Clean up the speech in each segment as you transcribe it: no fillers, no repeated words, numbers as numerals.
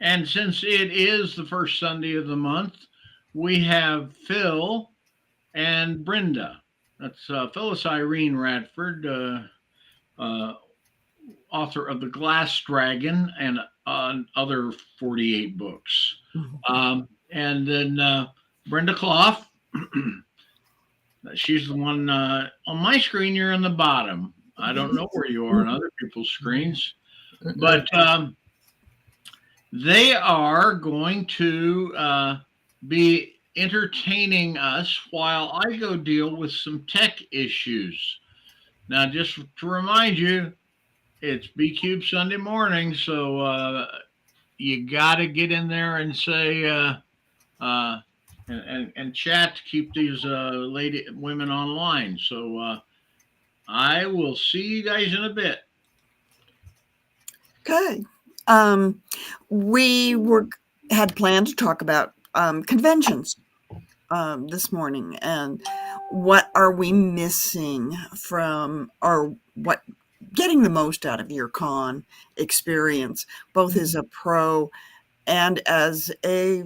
And since it is the first Sunday of the month, we have Phyl and Brenda. That's Phyllis Irene Radford, uh, author of The Glass Dragon and other 48 books. And then Brenda Clough, she's the one on my screen. You're on the bottom. I don't know where you are on other people's screens, but they are going to be entertaining us while I go deal with some tech issues. Now, just to remind you, it's B Cube Sunday morning, so you got to get in there and say uh, and chat to keep these lady women online. So I will see you guys in a bit. Okay. We had planned to talk about conventions this morning, and what are we missing from, or what getting the most out of your con experience, both as a pro and as a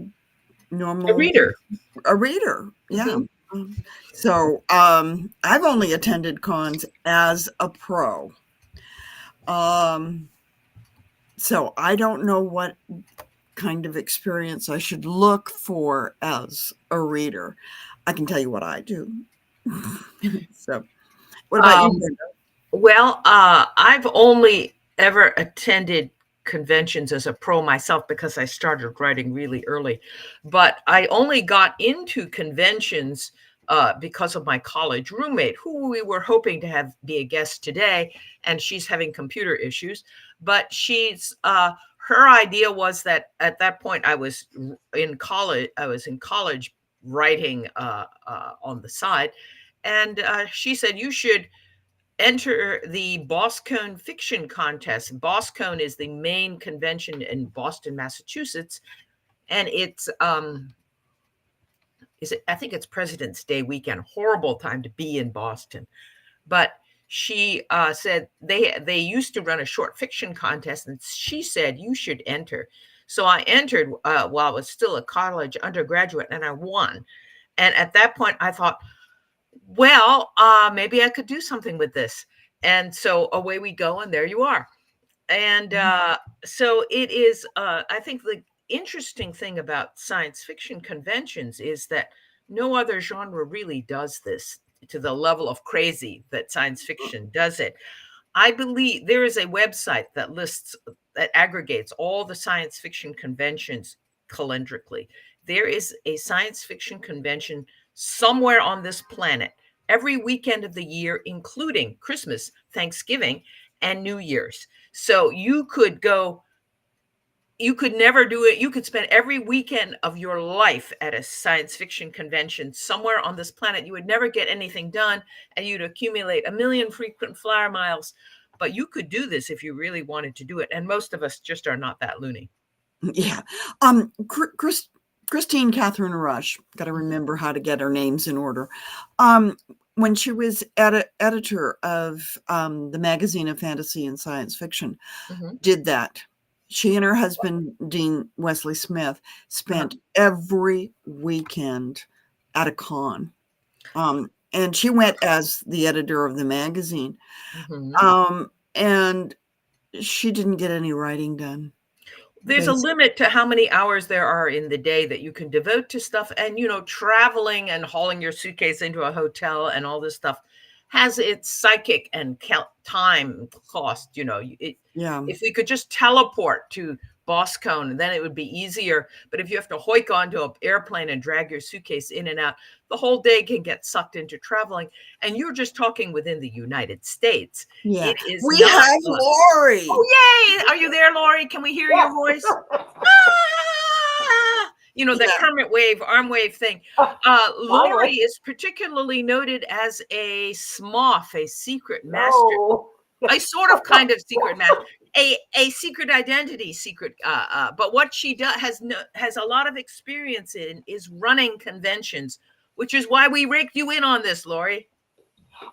normal reader. Yeah. So I've only attended cons as a pro. So I don't know what kind of experience I should look for as a reader. I can tell you what I do. So what about you, Brenda? Well, I've only ever attended conventions as a pro myself because I started writing really early. But I only got into conventions because of my college roommate, who we were hoping to have be a guest today, and she's having computer issues. But her idea was that at that point I was in college. I was in college writing on the side, and she said you should enter the Boscone Fiction Contest. Boscone is the main convention in Boston, Massachusetts, and I think it's President's Day weekend. Horrible time to be in Boston, but she said they used to run a short fiction contest, and she said you should enter. So I entered while I was still a college undergraduate, and I won. And at that point, I thought, well, maybe I could do something with this. And so away we go, and there you are. And so it is, I think the interesting thing about science fiction conventions is that no other genre really does this to the level of crazy that science fiction does it. I believe there is a website that aggregates all the science fiction conventions calendrically. There is a science fiction convention somewhere on this planet every weekend of the year, including Christmas, Thanksgiving, and New Year's. So you could never do it. You could spend every weekend of your life at a science fiction convention somewhere on this planet. You would never get anything done, and you'd accumulate a million frequent flyer miles. But you could do this if you really wanted to do it. And most of us just are not that loony. Yeah. Christine Catherine Rush, got to remember how to get her names in order. When she was editor of the magazine of fantasy and science fiction, did that. She and her husband, Dean Wesley Smith, spent every weekend at a con. And she went as the editor of the magazine. And she didn't get any writing done. There's a limit to how many hours there are in the day that you can devote to stuff. And, traveling and hauling your suitcase into a hotel and all this stuff has its psychic and time cost. If we could just teleport to Boscone, then it would be easier. But if you have to hoik onto an airplane and drag your suitcase in and out, the whole day can get sucked into traveling. And you're just talking within the United States. Yeah. We have Laurie. Oh, yay. Are you there, Laurie? Can we hear your voice? That Kermit wave, arm wave thing. Laurie is particularly noted as a smoth, a secret master. A sort of kind of secret master. A secret identity secret, but what she has a lot of experience in is running conventions, which is why we raked you in on this, Laurie.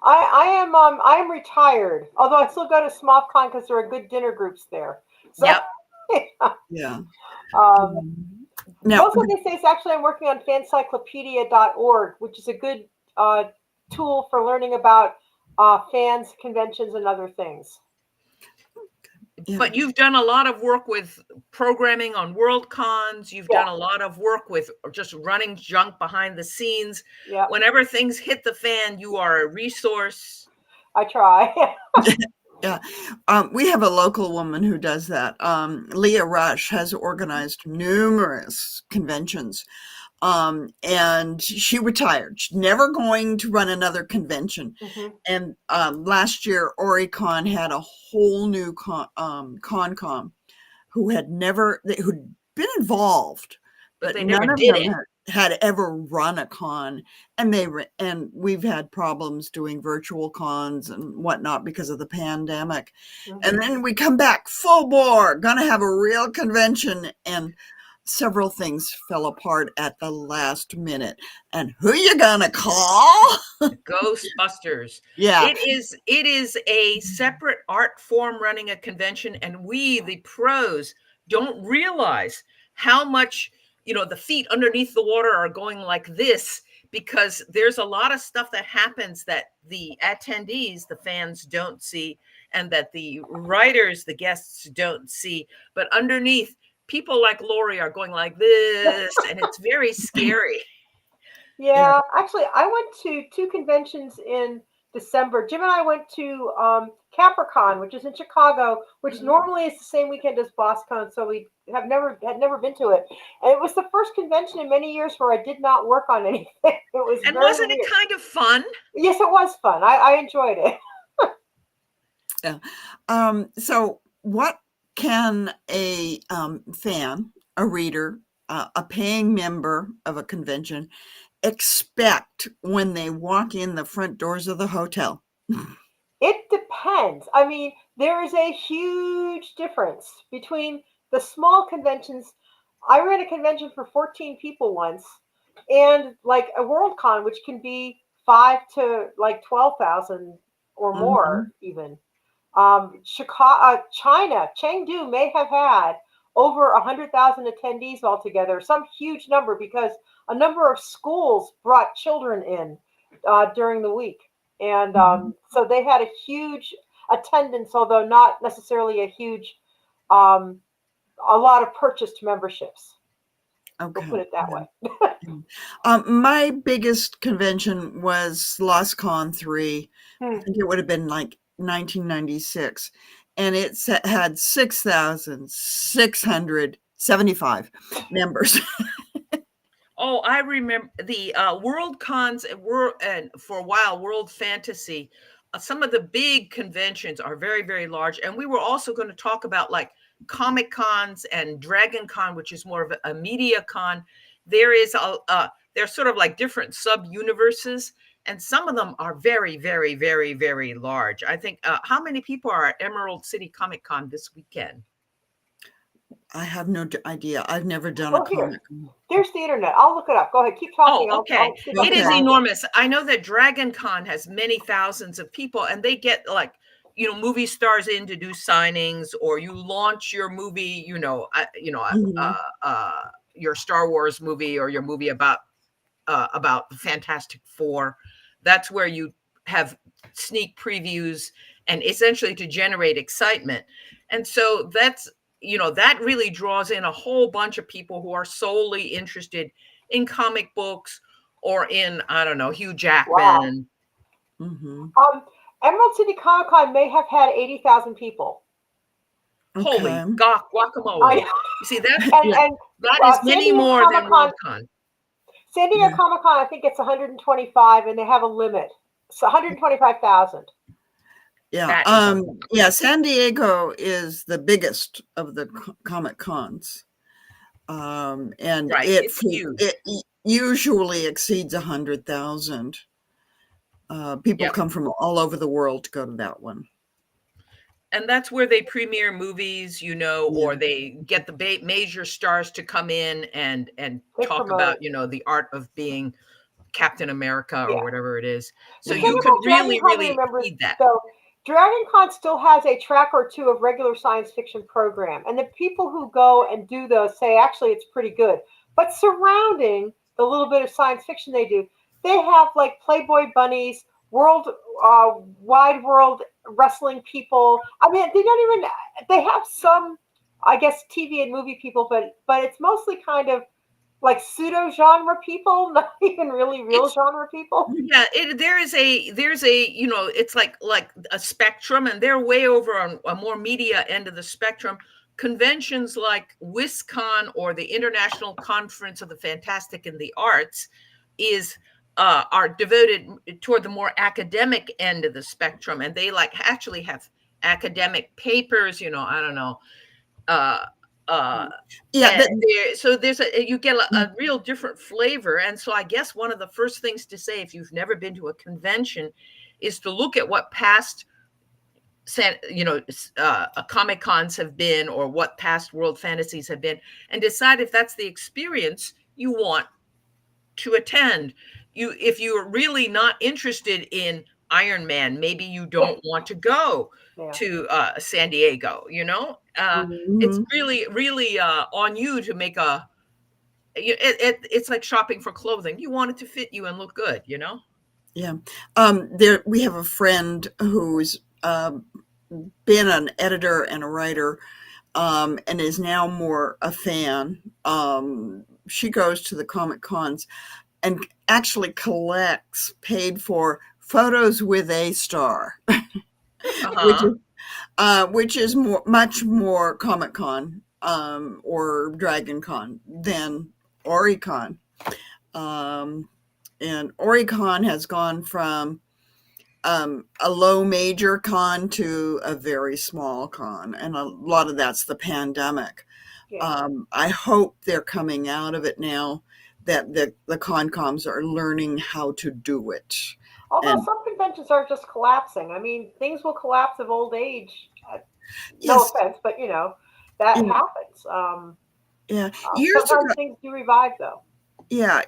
I am retired, although I still go to SmothCon because there are good dinner groups there. So. Yep. Yeah. Now, Most of these days, actually, I'm working on fancyclopedia.org, which is a good tool for learning about fans, conventions, and other things. yeah. But you've done a lot of work with programming on World Cons. You've done a lot of work with just running junk behind the scenes. Yeah, Whenever things hit the fan, you are a resource. I try. Yeah. We have a local woman who does that. Leah Rush has organized numerous conventions. And she retired. She's never going to run another convention. Mm-hmm. And last year, Oricon had a whole new Concom who'd been involved, But but they never none of did them it. had ever run a con. And we've had problems doing virtual cons and whatnot because of the pandemic. Mm-hmm. And then we come back full bore, gonna have a real convention, and several things fell apart at the last minute. And who you gonna call? Ghostbusters. Yeah. It is a separate art form running a convention, and we, the pros, don't realize how much, the feet underneath the water are going like this, because there's a lot of stuff that happens that the attendees, the fans, don't see, and that the writers, the guests, don't see. But underneath, people like Laurie are going like this, and it's very scary. Yeah, actually, I went to 2 conventions in December. Jim and I went to Capricorn, which is in Chicago, which normally is the same weekend as BosCon, so we had never been to it. And it was the first convention in many years where I did not work on anything. It was And very wasn't weird. it kind of fun? Yes, it was fun. I enjoyed it. Yeah. So what can a fan, a reader, a paying member of a convention expect when they walk in the front doors of the hotel? It depends. I mean, there is a huge difference between the small conventions. I ran a convention for 14 people once, and like a Worldcon, which can be 5 to like 12,000 or more, even. Chicago, China, Chengdu may have had over 100,000 attendees altogether, some huge number, because a number of schools brought children in during the week. And so they had a huge attendance, although not necessarily a huge, a lot of purchased memberships. Okay. We'll put it that way. My biggest convention was LostCon 3. I think it would have been like 1996. And it had 6,675 members. Oh, I remember the World Cons and for a while World Fantasy. Some of the big conventions are very, very large, and we were also going to talk about like Comic Cons and Dragon Con, which is more of a media con. They're sort of like different sub universes, and some of them are very, very, very, very large. I think how many people are at Emerald City Comic Con this weekend? I have no idea. I've never done a comic. There's the internet. I'll look it up. Go ahead. Keep talking. Oh, okay. It is enormous. I know that Dragon Con has many thousands of people, and they get like, movie stars in to do signings, or you launch your movie, your Star Wars movie or your movie about the Fantastic Four. That's where you have sneak previews and essentially to generate excitement. And so that really draws in a whole bunch of people who are solely interested in comic books or in, I don't know, Hugh Jackman. Wow. Emerald City Comic Con may have had 80,000 people. Holy guacamole. You see, that is many more than Worldcon. San Diego Comic Con, I think it's 125, and they have a limit. It's 125,000. Yeah. San Diego is the biggest of the comic cons. And it's huge. It usually exceeds 100,000. People come from all over the world to go to that one. And that's where they premiere movies, or they get the major stars to come in and talk about, the art of being Captain America or whatever it is. So you could really, really see that. So Dragon Con still has a track or two of regular science fiction program, and the people who go and do those say actually it's pretty good. But surrounding the little bit of science fiction they do, they have like Playboy bunnies, wide world wrestling people. I mean, they don't even. They have some, I guess, TV and movie people, but it's mostly kind of like pseudo genre people, not even really real It's genre people. yeah, there's a it's like a spectrum, and they're way over on a more media end of the spectrum. Conventions like WisCon or the International Conference of the Fantastic and the Arts is are devoted toward the more academic end of the spectrum, and they like actually have academic papers. I don't know. Yeah. So you get a real different flavor. And so I guess one of the first things to say, if you've never been to a convention, is to look at what past Comic Cons have been, or what past World Fantasies have been, and decide if that's the experience you want to attend. If you're really not interested in Iron Man, maybe you don't want to go Yeah. to San Diego. It's really on you to make it's like shopping for clothing. You want it to fit you and look good. Yeah. We have a friend who's been an editor and a writer, and is now more a fan. She goes to the Comic Cons and actually collects paid for photos with a star, which is much more Comic Con or Dragon Con than Oricon. And Oricon has gone from a low major con to a very small con, and a lot of that's the pandemic. Yeah. I hope they're coming out of it now, that the Concoms are learning how to do it. Although And some conventions are just collapsing. I mean, things will collapse of old age. No yes, offense, but that yeah, happens. yeah. Years Sometimes ago, things do revive, though.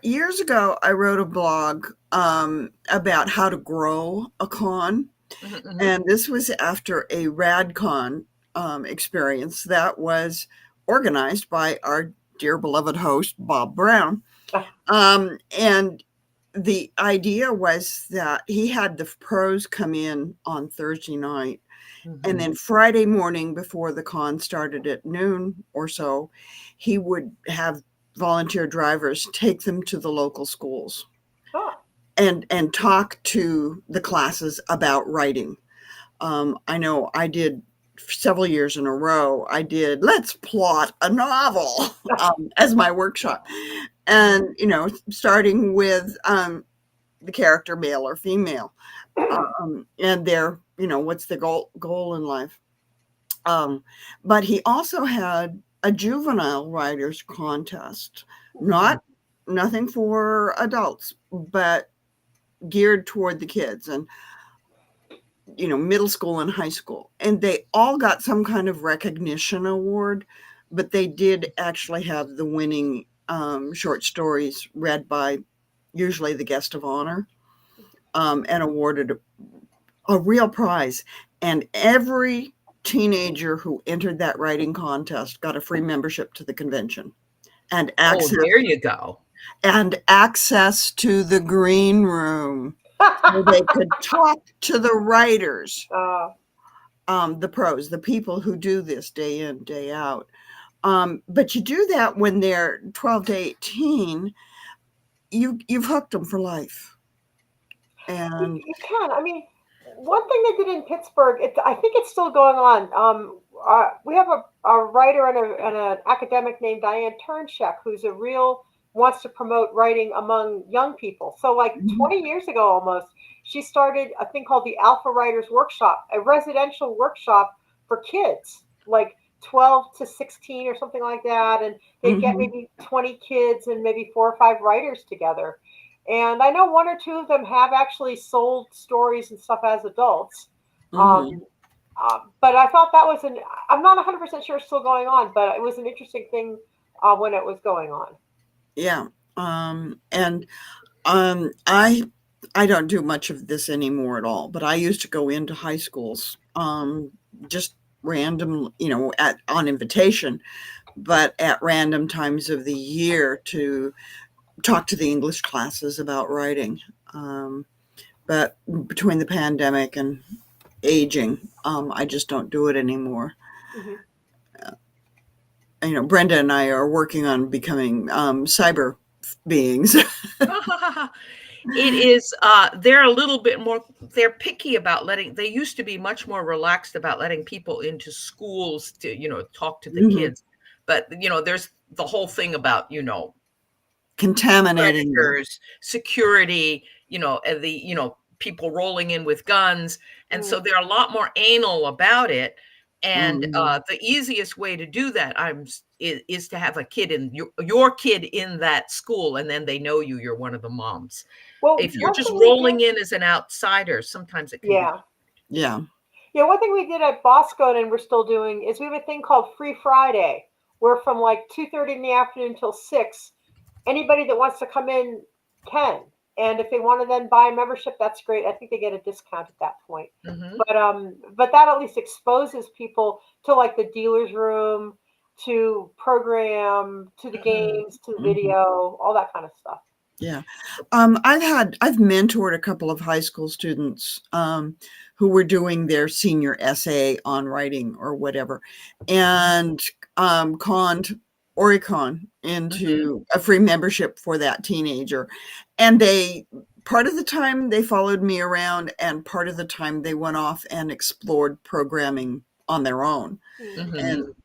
years ago, I wrote a blog about how to grow a con, and this was after a RadCon experience that was organized by our dear beloved host Bob Brown. And the idea was that he had the pros come in on Thursday night, and then Friday morning before the con started at noon or so, he would have volunteer drivers take them to the local schools and talk to the classes about writing. I know I did several years in a row. I did let's plot a novel as my workshop, and starting with the character, male or female, and their what's the goal in life. But he also had a juvenile writers contest, nothing for adults, but geared toward the kids, and middle school and high school, and they all got some kind of recognition award, but they did actually have the winning short stories read by usually the guest of honor, and awarded a real prize. And every teenager who entered that writing contest got a free membership to the convention and access. Oh, there you go. And access to the green room, where they could talk to the writers, the pros, the people who do this day in, day out. But you do that when they're 12 to 18, you've hooked them for life. And you can. I mean, one thing they did in Pittsburgh, I think it's still going on. We have a writer and an academic named Diane Turnchek, who's wants to promote writing among young people. So like 20 years ago almost, she started a thing called the Alpha Writers Workshop, a residential workshop for kids, like 12 to 16 or something like that. And they'd get maybe 20 kids and maybe 4 or 5 writers together. And I know 1 or 2 of them have actually sold stories and stuff as adults. But I thought that was I'm not 100% sure it's still going on, but it was an interesting thing when it was going on. Yeah. And I I don't do much of this anymore at all, but I used to go into high schools, just random, on invitation, but at random times of the year to talk to the English classes about writing. But between the pandemic and aging, I just don't do it anymore. Brenda and I are working on becoming cyber beings. It is, they're a little bit more, they're picky about they used to be much more relaxed about letting people into schools to, talk to the kids. But, there's the whole thing about, contaminating predators, security, and people rolling in with guns. And so they're a lot more anal about it. And the easiest way to do that is to have a kid in your kid in that school, and then they know you're one of the moms. Well, if you're just rolling in as an outsider, sometimes it can be. Yeah. One thing we did at Bosco and we're still doing is we have a thing called Free Friday, where from like 2:30 in the afternoon until 6, anybody that wants to come in can. And if they want to then buy a membership, that's great. I think they get a discount at that point. But that at least exposes people to like the dealer's room, to program, to the games, to the video, all that kind of stuff. Yeah. I've mentored a couple of high school students who were doing their senior essay on writing or whatever, and conned Oricon into a free membership for that teenager. And part of the time they followed me around, and part of the time they went off and explored programming on their own. And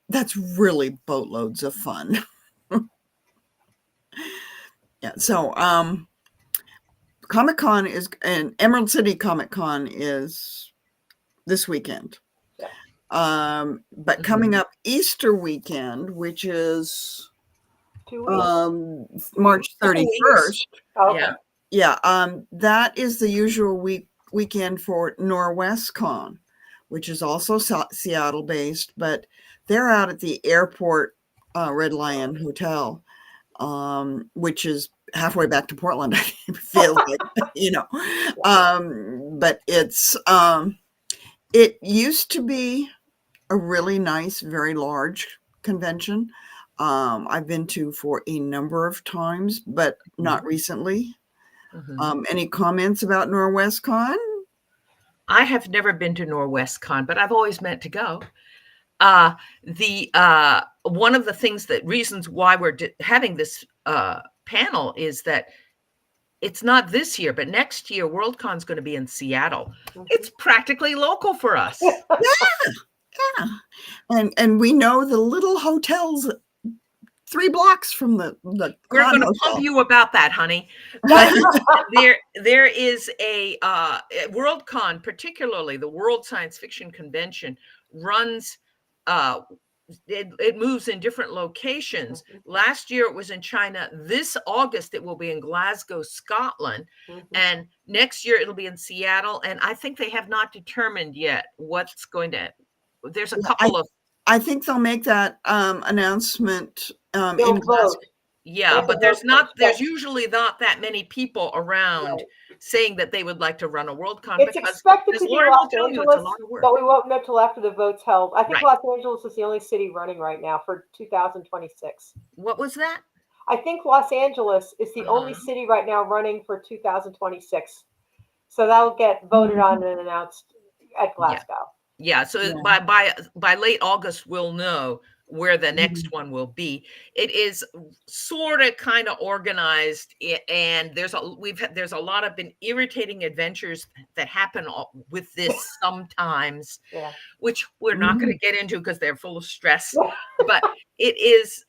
that's really boatloads of fun. Yeah. So, Comic-Con and Emerald City Comic-Con is this weekend. But coming up Easter weekend, which is March 31st. Okay. Yeah. That is the usual weekend for NorwestCon, which is also Seattle based, but they're out at the airport Red Lion Hotel. Which is halfway back to Portland, I feel like, but it used to be a really nice, very large convention. I've been to for a number of times, but not recently. Any comments about NorwestCon? I have never been to NorwestCon, but I've always meant to go. One of the reasons why we're having this panel is that it's not this year, but next year Worldcon is going to be in Seattle. It's practically local for us. Yeah. And we know the little hotels 3 blocks from the we're going to pump you about that, honey. There is a Worldcon, particularly the World Science Fiction Convention, runs. It moves in different locations. Last year it was in China. This August it will be in Glasgow, Scotland, and next year it'll be in Seattle. And I think they have not determined yet what's going to. There's a couple of. I think they'll make that announcement in Glasgow. Yeah, but there's usually not that many people around saying that they would like to run a Worldcon. It's expected to be Los Angeles, it's a lot of work. but we won't know till after the vote's held. I think Los Angeles is the only city running right now for 2026. What was that? I think Los Angeles is the only city right now running for 2026. So that'll get voted on and announced at Glasgow. Yeah, so by late August we'll know where the next one will be. It is sort of kind of organized, and there's a lot of been irritating adventures that happen with this sometimes, which we're not going to get into because they're full of stress. But it is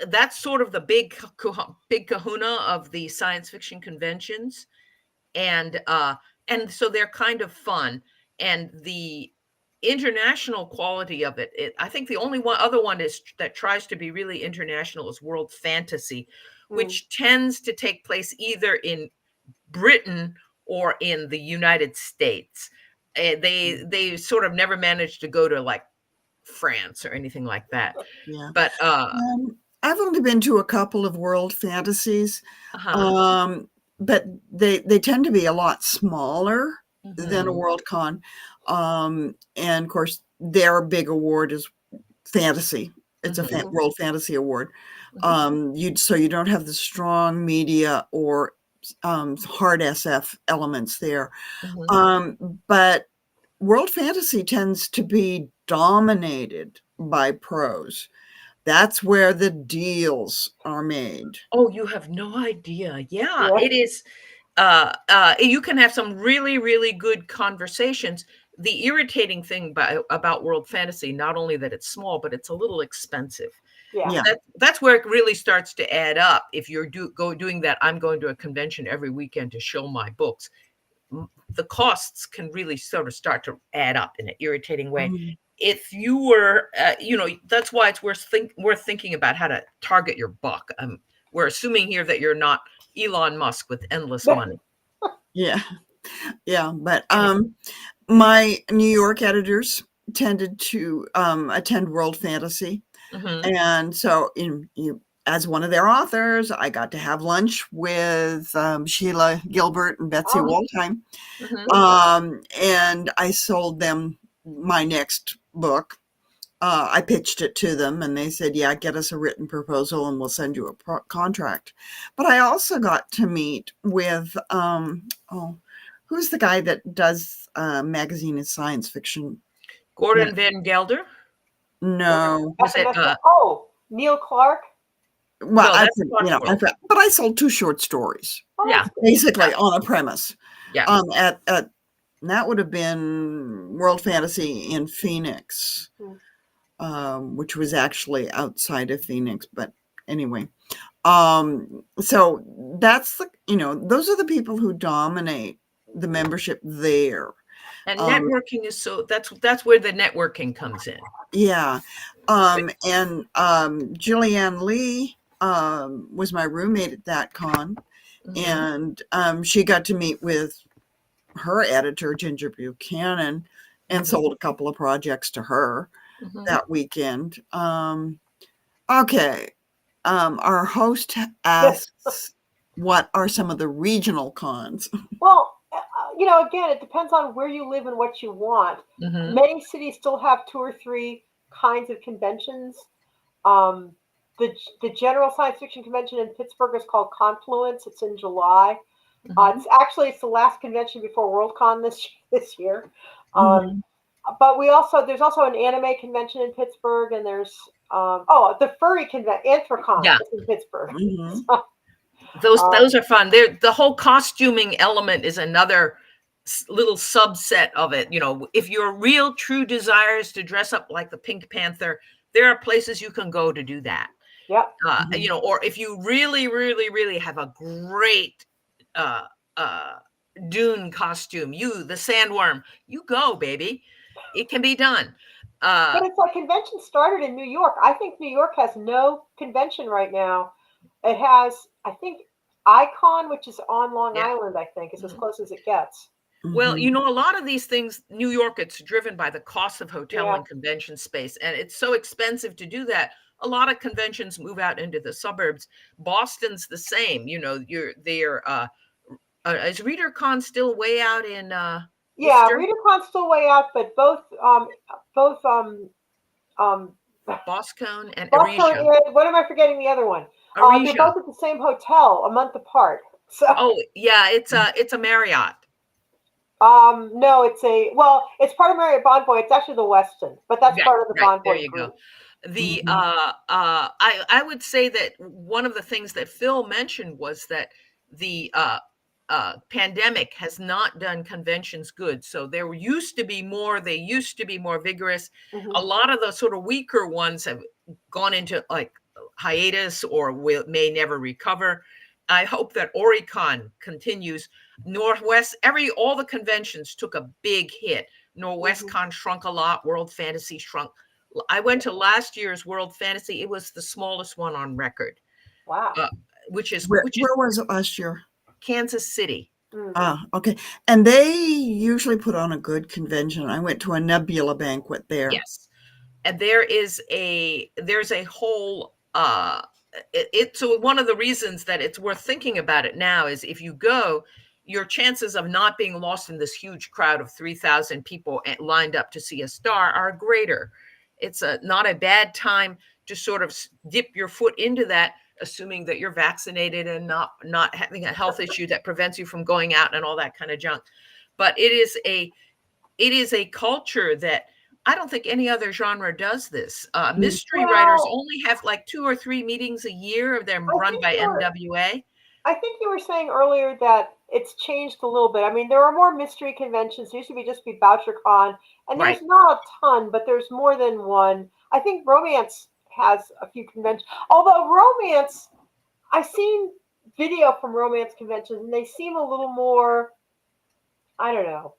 that's sort of the big kahuna of the science fiction conventions, and so they're kind of fun, and the international quality of it, I think the only other one that tries to be really international is World Fantasy, which tends to take place either in Britain or in the United States. They sort of never managed to go to like France or anything like that. Yeah. But I've only been to a couple of World Fantasies, but they tend to be a lot smaller than a World Con. And of course, their big award is fantasy. It's a World Fantasy Award. So you don't have the strong media or hard SF elements there. But World Fantasy tends to be dominated by pros. That's where the deals are made. Oh, you have no idea. Yeah, Yeah. it is. You can have some really, really good conversations. The irritating thing about World Fantasy, not only that it's small, but it's a little expensive. Yeah. Yeah. That's where it really starts to add up. If you're doing that, I'm going to a convention every weekend to show my books. The costs can really sort of start to add up in an irritating way. If you were, that's why it's worth thinking about how to target your buck. We're assuming here that you're not Elon Musk with endless money. Yeah. But my New York editors tended to attend World Fantasy, and so as one of their authors, I got to have lunch with Sheila Gilbert and Betsy Waldheim, and I sold them my next book. I pitched it to them, and they said, "Yeah, get us a written proposal, and we'll send you a contract." But I also got to meet with who's the guy that does magazine and science fiction? Gordon Van Gelder? No. Was it? Neil Clark. Well, no, but I sold 2 short stories. Yeah, basically on a premise. Yeah. At that would have been World Fantasy in Phoenix, which was actually outside of Phoenix. But anyway, so that's those are the people who dominate the membership there. And networking is that's where the networking comes in. Yeah. And Julianne Lee was my roommate at that con. And she got to meet with her editor, Ginger Buchanan, and sold a couple of projects to her that weekend. Okay. Our host asks, what are some of the regional cons? Well, again, it depends on where you live and what you want. Many cities still have 2 or 3 kinds of conventions. The General Science Fiction Convention in Pittsburgh is called Confluence. It's in July. It's the last convention before Worldcon this year. But there's also an anime convention in Pittsburgh, and there's the furry convention, Anthrocon, is in Pittsburgh. Those are fun. The whole costuming element is another little subset of it. If your real true desire is to dress up like the Pink Panther, there are places you can go to do that. Yep. Or if you really, really, really have a great Dune costume, the sandworm, you go, baby. It can be done. But it's like convention started in New York. I think New York has no convention right now. It has, I think, Icon, which is on Long Island, I think, is as close as it gets. Well, a lot of these things, New York, it's driven by the cost of hotel and convention space. And it's so expensive to do that. A lot of conventions move out into the suburbs. Boston's the same. Is ReaderCon still way out in Worcester? ReaderCon's still way out, but both Boscone and Boston, Aresia. what am I forgetting? The other one. They're both at the same hotel, a month apart. So. Oh yeah, it's a Marriott. No, it's part of Marriott Bonvoy. It's actually the Westin, but that's part of the Bonvoy. There you go. I would say that one of the things that Phyl mentioned was that the pandemic has not done conventions good. So there used to be more. They used to be more vigorous. A lot of the sort of weaker ones have gone into like hiatus or may never recover. I hope that Oricon continues. Northwest, all the conventions took a big hit. Northwest Con shrunk a lot. World Fantasy shrunk. I went to last year's World Fantasy. It was the smallest one on record. Wow. Where was it last year? Kansas City. Okay. And they usually put on a good convention. I went to a Nebula banquet there. Yes. And there's a whole So one of the reasons that it's worth thinking about it now is if you go, your chances of not being lost in this huge crowd of 3,000 people lined up to see a star are greater. It's not a bad time to sort of dip your foot into that, assuming that you're vaccinated and not having a health issue that prevents you from going out and all that kind of junk. But it is a culture that I don't think any other genre does this. Mystery writers only have like 2 or 3 meetings a year. They're run by NWA. I think you were saying earlier that it's changed a little bit. I mean, there are more mystery conventions. There used to just be BoucherCon, and there's not a ton, but there's more than one. I think romance has a few conventions. Although romance, I've seen video from romance conventions, and they seem a little more, I don't know.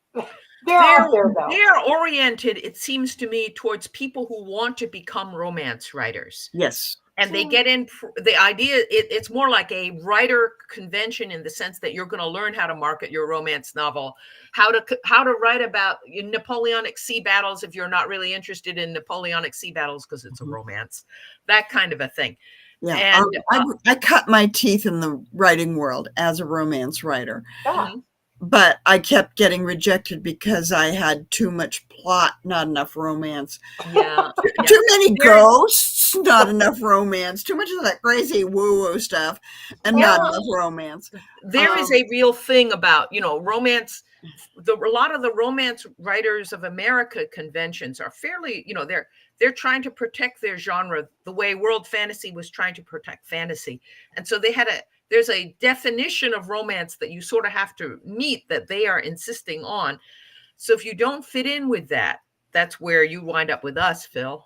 They're out there, though. They're oriented, it seems to me, towards people who want to become romance writers. Yes. And they get in the idea. It's more like a writer convention in the sense that you're going to learn how to market your romance novel, how to write about Napoleonic sea battles if you're not really interested in Napoleonic sea battles because it's a romance, that kind of a thing. Yeah, and I cut my teeth in the writing world as a romance writer. Yeah. But I kept getting rejected because I had too much plot, not enough romance. Yeah. Too many ghosts, not enough romance. Too much of that crazy woo-woo stuff, and not enough romance. There is a real thing about, romance. A lot of the romance writers of America conventions are fairly, they're trying to protect their genre the way world fantasy was trying to protect fantasy. And so there's a definition of romance that you sort of have to meet that they are insisting on. So if you don't fit in with that, that's where you wind up with us, Phyl.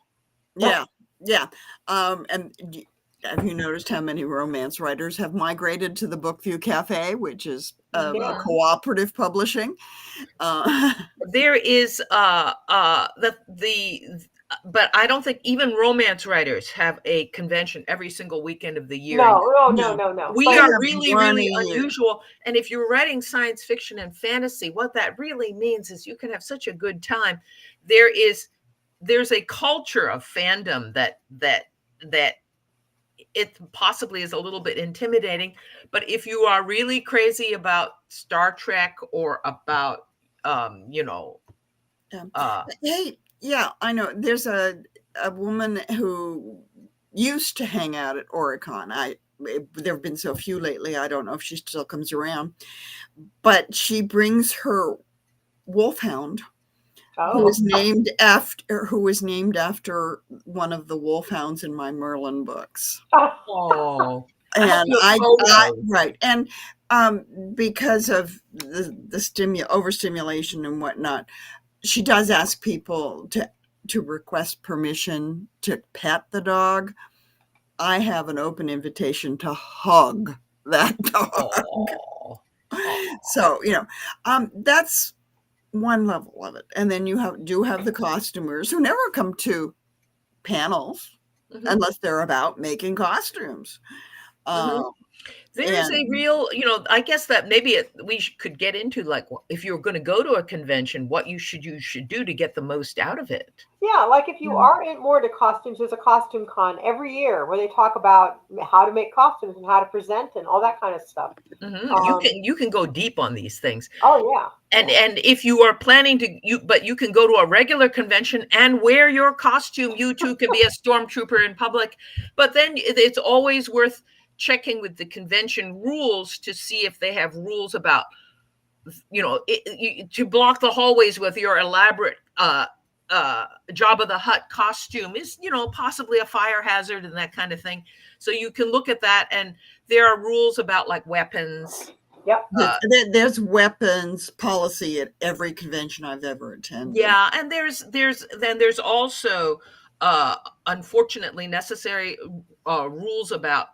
Yeah. And have you noticed how many romance writers have migrated to the Bookview Cafe, which is a cooperative publishing? There is but I don't think even romance writers have a convention every single weekend of the year. No. We are really, really unusual. And if you're writing science fiction and fantasy, what that really means is you can have such a good time. There's a culture of fandom that it possibly is a little bit intimidating. But if you are really crazy about Star Trek or about, hey, yeah, I know. There's a woman who used to hang out at Oricon. There have been so few lately. I don't know if she still comes around, but she brings her wolfhound, who was named after one of the wolfhounds in my Merlin books. Oh, and right, and because of the overstimulation and whatnot, she does ask people to request permission to pet the dog. I have an open invitation to hug that dog. So, that's one level of it. And then you do have the costumers who never come to panels unless they're about making costumes. There's a real, I guess that maybe we could get into, like, if you're going to go to a convention, what you should do to get the most out of it. Yeah, like if you are more into costumes, there's a costume con every year where they talk about how to make costumes and how to present and all that kind of stuff. You can go deep on these things. Oh yeah. And if you are planning to, but you can go to a regular convention and wear your costume. You too can be a stormtrooper in public, but then it's always worth checking with the convention rules to see if they have rules about, to block the hallways with your elaborate Jabba the Hutt costume is, possibly a fire hazard and that kind of thing. So you can look at that, and there are rules about like weapons. Yep. There's weapons policy at every convention I've ever attended. Yeah, and there's also unfortunately necessary rules about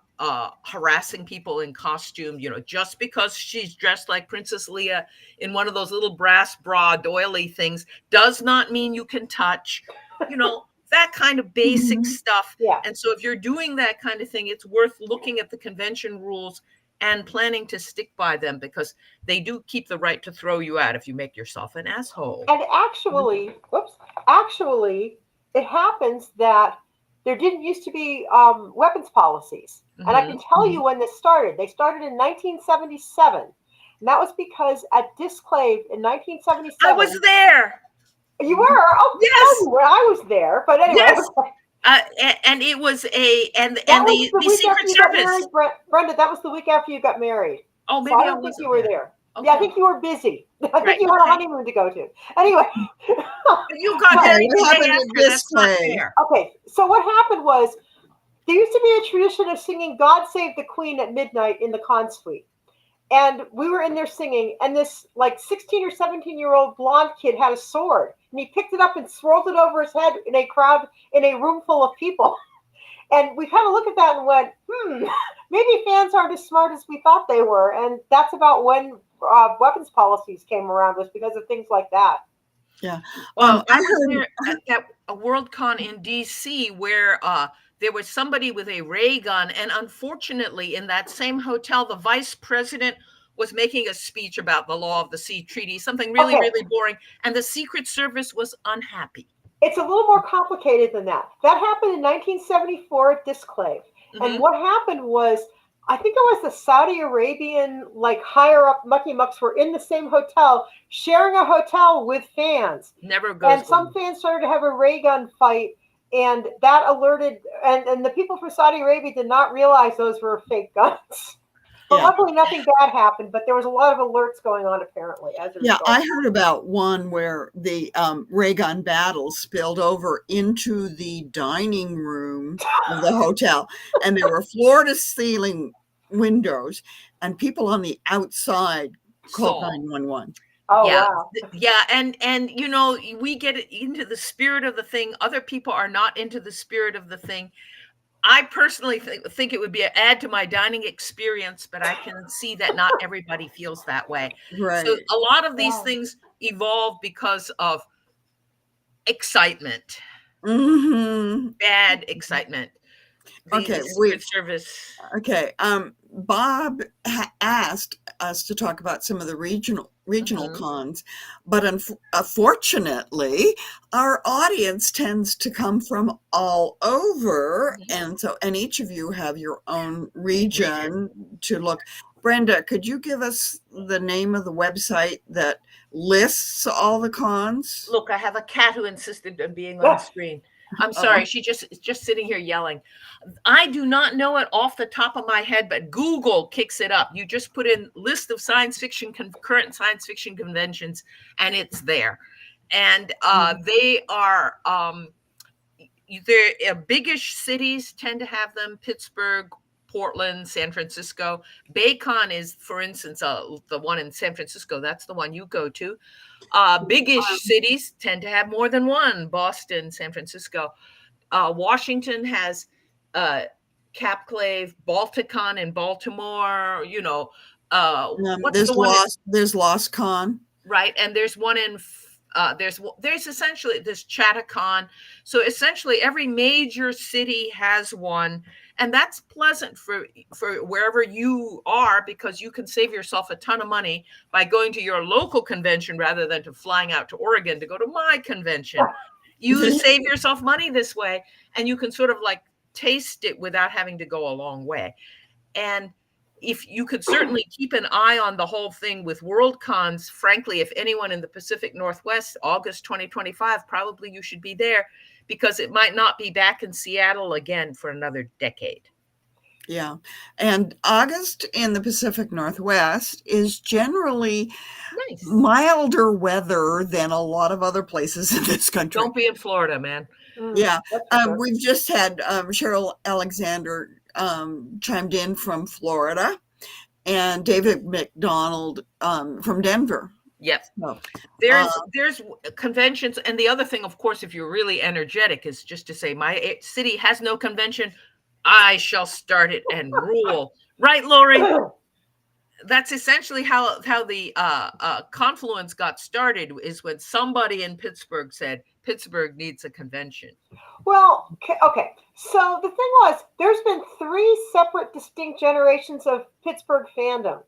harassing people in costume. Just because she's dressed like Princess Leia in one of those little brass bra doily things does not mean you can touch, that kind of basic stuff. Yeah. And so if you're doing that kind of thing, it's worth looking at the convention rules and planning to stick by them, because they do keep the right to throw you out if you make yourself an asshole. And actually, it happens that there didn't used to be weapons policies. And I can Mhm. tell you when this started. They started in 1977. And that was because at Disclave in I 1977, was there. you were, oh, tell Yes. me where I was there. But anyway, Yes. okay. And it was a and That and was the the week after Secret you got married, Service. Brenda. That was the week after you got married. Oh, So I maybe I don't think you wasn't were there. there. Yeah, I Okay. think you were busy. I think Right. you had a Okay. honeymoon to go to. Anyway. But you got Okay, married the what day happened at after. That's not Display? fair. Okay, so what happened was there used to be a tradition of singing God Save the Queen at midnight in the con suite. And we were in there singing, and this like 16 or 17-year-old blonde kid had a sword, and he picked it up and swirled it over his head in a crowd, in a room full of people. And we kind of looked at that and went, maybe fans aren't as smart as we thought they were. And that's about when weapons policies came around, was because of things like that. Yeah. Well, I I was heard. there at that a Worldcon in DC where there was somebody with a ray gun, and unfortunately, in that same hotel, the vice president was making a speech about the law of the sea treaty, something really, Okay, really boring, and the Secret Service was unhappy. it's a little more complicated than that. That happened in 1974 at Disclave. And Hmm. what happened was, I think it was the Saudi Arabian, like higher up mucky mucks were in the same hotel, sharing a hotel with fans. Never goes And some well. fans started to have a ray gun fight. And that alerted, and the people from Saudi Arabia did not realize those were fake guns. But Yeah. luckily, nothing bad happened. But there was a lot of alerts going on, apparently, as a Yeah, result. I heard about one where the ray gun battle spilled over into the dining room of the hotel, and there were floor-to-ceiling windows, and people on the outside called Saw. 911. Oh, Yeah, wow. yeah, and you know, we get into the spirit of the thing. Other people are not into the spirit of the thing. I personally think it would be an add to my dining experience, but I can see that not everybody feels that way. So Right. a lot of these Wow. things evolve because of excitement, Hmm. bad excitement. Okay, The Secret Service. Bob asked us to talk about some of the regional Mhm. cons, but unfortunately, our audience tends to come from all over, Mhm. and each of you have your own Region. region to look. Brenda, could you give us the name of the website that lists all the cons? Look, I have a cat who insisted on being on screen. I'm Oh, sorry, she just sitting here yelling. I do not know it off the top of my head, but Google kicks it up. You just put in list of science fiction current science fiction conventions, and it's there. And they are they're biggish cities tend to have them. Pittsburgh, Portland, San Francisco. Baycon is, for instance, the one in San Francisco. That's the one you go to. Biggish cities tend to have more than one. Boston, San Francisco. Washington has Capclave, Balticon in Baltimore. You know, what's the one in, there's Lost Con. right? And there's one in there's essentially this Chattacon. So essentially, every major city has one, and that's pleasant for wherever you are, because you can save yourself a ton of money by going to your local convention rather than to flying out to Oregon to go to my convention. You save yourself money this way, and you can sort of like taste it without having to go a long way. And if you could certainly keep an eye on the whole thing with Worldcons, frankly, if anyone in the Pacific Northwest, August 2025, probably you should be there, because it might not be back in Seattle again for another decade. Yeah. And August in the Pacific Northwest is generally Nice. milder weather than a lot of other places in this country. Don't be in Florida, man. Yeah. That's for sure. We've just had Cheryl Alexander chimed in from Florida, and David McDonald from Denver. Yep. So, There's conventions. And the other thing, of course, if you're really energetic, is just to say, my city has no convention. I shall start it and rule. Right, Laurie? That's essentially how the confluence got started, is when somebody in Pittsburgh said Pittsburgh needs a convention. Well, okay. So the thing was, there's been 3 separate distinct generations of Pittsburgh fandom.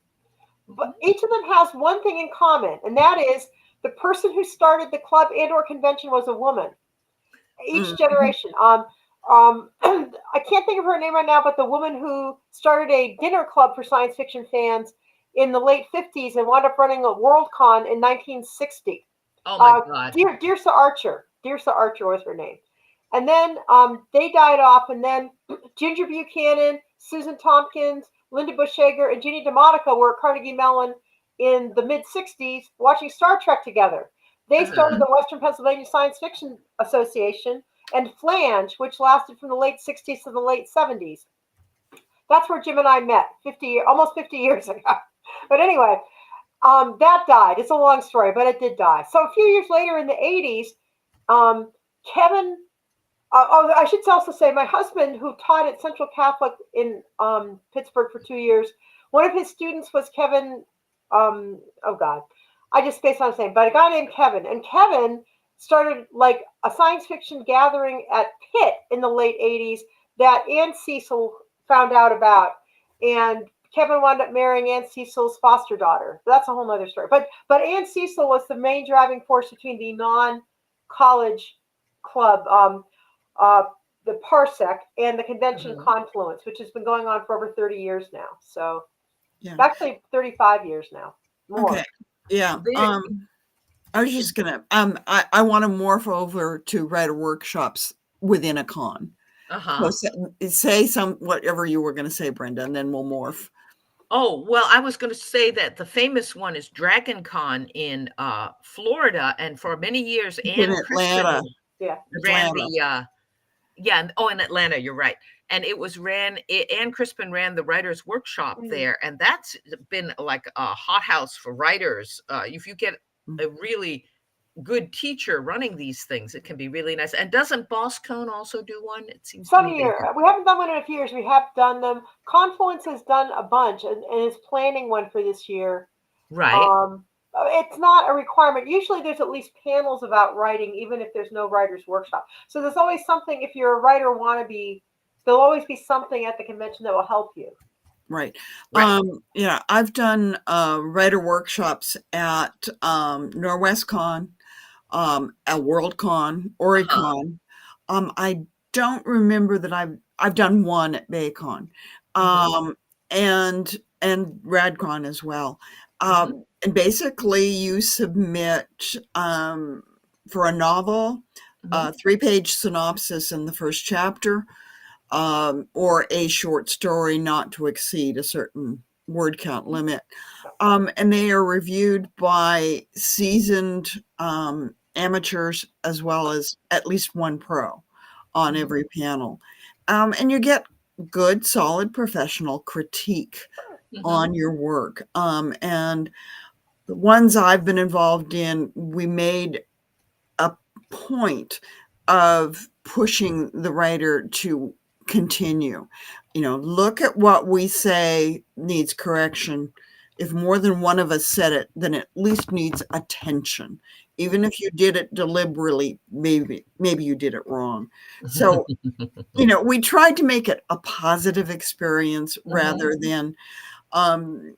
But each of them has one thing in common, and that is the person who started the club and/or convention was a woman. Each generation. I can't think of her name right now, but the woman who started a dinner club for science fiction fans in the late 50s and wound up running a Worldcon in 1960. Oh my God. Dearsa Archer. Dearsa Archer was her name. And then they died off, and then Ginger Buchanan, Susan Tompkins, Linda Bush-Hager, and Jeannie DeMonica were at Carnegie Mellon in the mid-60s watching Star Trek together. They started the Western Pennsylvania Science Fiction Association and Flange, which lasted from the late 60s to the late 70s. That's where Jim and I met almost 50 years ago. But anyway, that died. It's a long story, but it did die. So a few years later in the 80s, Kevin, I should also say my husband, who taught at Central Catholic in Pittsburgh for 2 years, one of his students was Kevin, oh God, I just spaced on his name, but a guy named Kevin. And Kevin started like a science fiction gathering at Pitt in the late 80s that Ann Cecil found out about. And Kevin wound up marrying Ann Cecil's foster daughter. That's a whole other story. But Ann Cecil was the main driving force between the non-college club, the Parsec, and the convention Confluence, which has been going on for over 30 years now. So actually 35 years now. More. Okay. Yeah. I was just gonna I want to morph over to writer workshops within a con. So say whatever you were going to say, Brenda, and then we'll morph. Oh, well, I was going to say that the famous one is Dragon Con in Florida, and for many years, in Atlanta. Ran the in Atlanta, you're right. And Ann Crispin ran the writers workshop there, and that's been like a hothouse for writers. If you get a really good teacher running these things, it can be really nice. And doesn't BossCon also do one? It seems some year. We haven't done one in a few years. We have done them. Confluence has done a bunch and is planning one for this year. Right. It's not a requirement. Usually there's at least panels about writing, even if there's no writer's workshop. So there's always something, if you're a writer wannabe, there'll always be something at the convention that will help you. Right. Yeah, I've done writer workshops at NorwestCon, at WorldCon, Oricon. I don't remember that I've done one at BayCon, and RadCon as well. And basically you submit for a novel, 3-page synopsis in the first chapter, or a short story not to exceed a certain word count limit. And they are reviewed by seasoned amateurs as well as at least one pro on every panel. And you get good, solid professional critique on your work. And the ones I've been involved in, we made a point of pushing the writer to continue. Look at what we say needs correction. If more than one of us said it, then it at least needs attention. Even if you did it deliberately, maybe you did it wrong. So, we tried to make it a positive experience rather than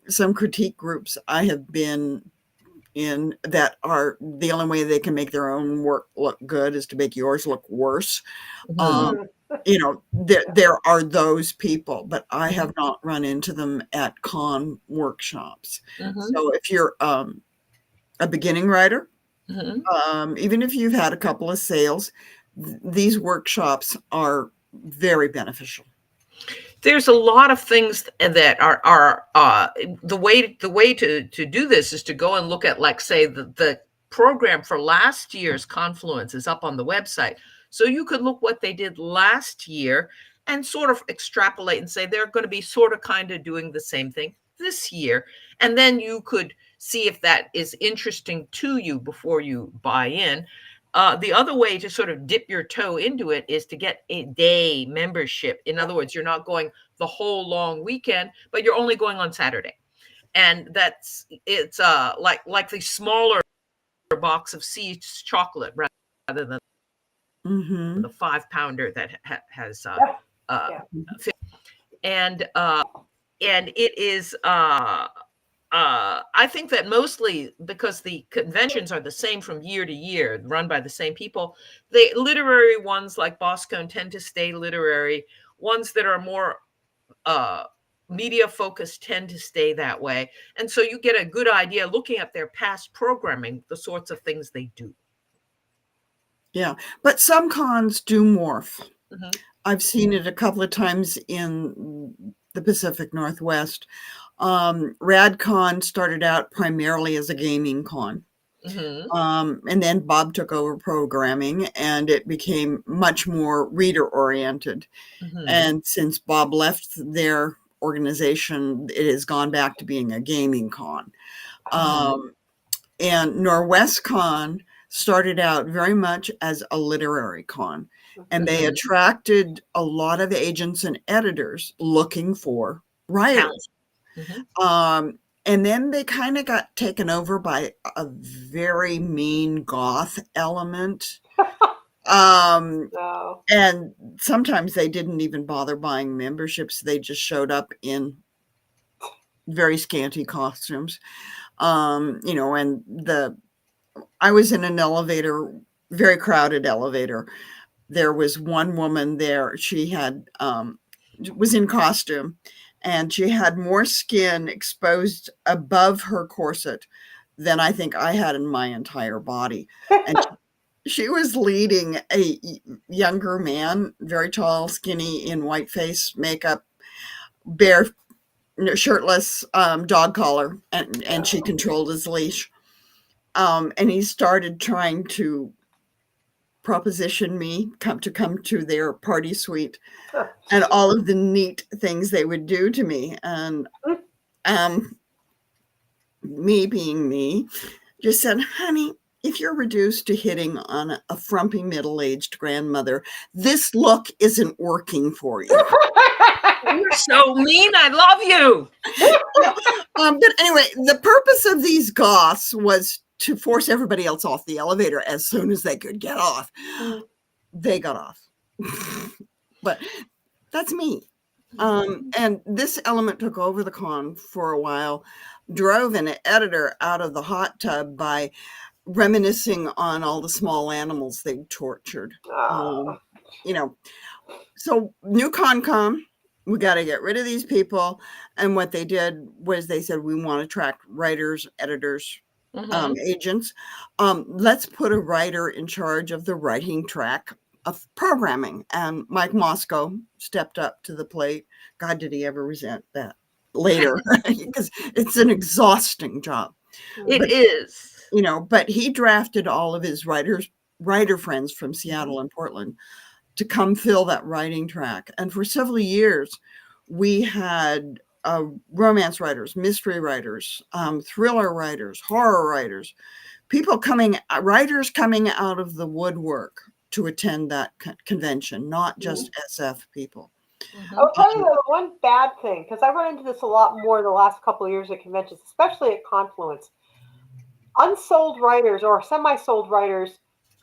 some critique groups I have been in that are the only way they can make their own work look good is to make yours look worse. There are those people, but I have not run into them at con workshops. So if you're a beginning writer, even if you've had a couple of sales, these workshops are very beneficial. There's a lot of things that are the way to do this is to go and look at, like, say, the program for last year's Confluence is up on the website. So you could look what they did last year and sort of extrapolate and say they're going to be sort of kind of doing the same thing this year. And then you could see if that is interesting to you before you buy in. The other way to sort of dip your toe into it is to get a day membership. In other words, you're not going the whole long weekend, but you're only going on Saturday. And it's like the smaller box of Seeds chocolate rather than the 5-pounder that has and it is I think that mostly because the conventions are the same from year to year, run by the same people, the literary ones like Boscone tend to stay literary. Ones that are more media focused tend to stay that way. And so you get a good idea looking at their past programming, the sorts of things they do. Yeah, but some cons do morph. Mhm. I've seen it a couple of times in the Pacific Northwest. RadCon started out primarily as a gaming con. Mhm. And then Bob took over programming and it became much more reader oriented. Mhm. And since Bob left their organization, it has gone back to being a gaming con. And Norwest Con started out very much as a literary con. And they Mhm. attracted a lot of agents and editors looking for writers. Mhm. And then they kind of got taken over by a very mean goth element. No. And sometimes they didn't even bother buying memberships. They just showed up in very scanty costumes. And I was in an elevator, very crowded elevator. There was one woman there. She had was in costume, and she had more skin exposed above her corset than I think I had in my entire body. And she was leading a younger man, very tall, skinny, in white face makeup, bare, shirtless, dog collar, and she controlled his leash. And he started trying to proposition me come to their party suite and all of the neat things they would do to me. And me being me, just said, honey, if you're reduced to hitting on a frumpy middle-aged grandmother, this look isn't working for you. You're so mean. I love you. But anyway, the purpose of these goths was to force everybody else off the elevator as soon as they could get off. They got off. But that's me. And this element took over the con for a while, drove an editor out of the hot tub by reminiscing on all the small animals they tortured. So new con, we got to get rid of these people. And what they did was they said, we want to attract writers, editors, agents. Let's put a writer in charge of the writing track of programming. And Mike Moscow stepped up to the plate. God, did he ever resent that later? Because it's an exhausting job. It is. But he drafted all of his writer friends from Seattle and Portland to come fill that writing track. And for several years, we had romance writers, mystery writers, thriller writers, horror writers, writers coming out of the woodwork to attend that convention, not just SF people. I'll tell you the one bad thing, because I run into this a lot more the last couple of years at conventions, especially at Confluence. Unsold writers or semi-sold writers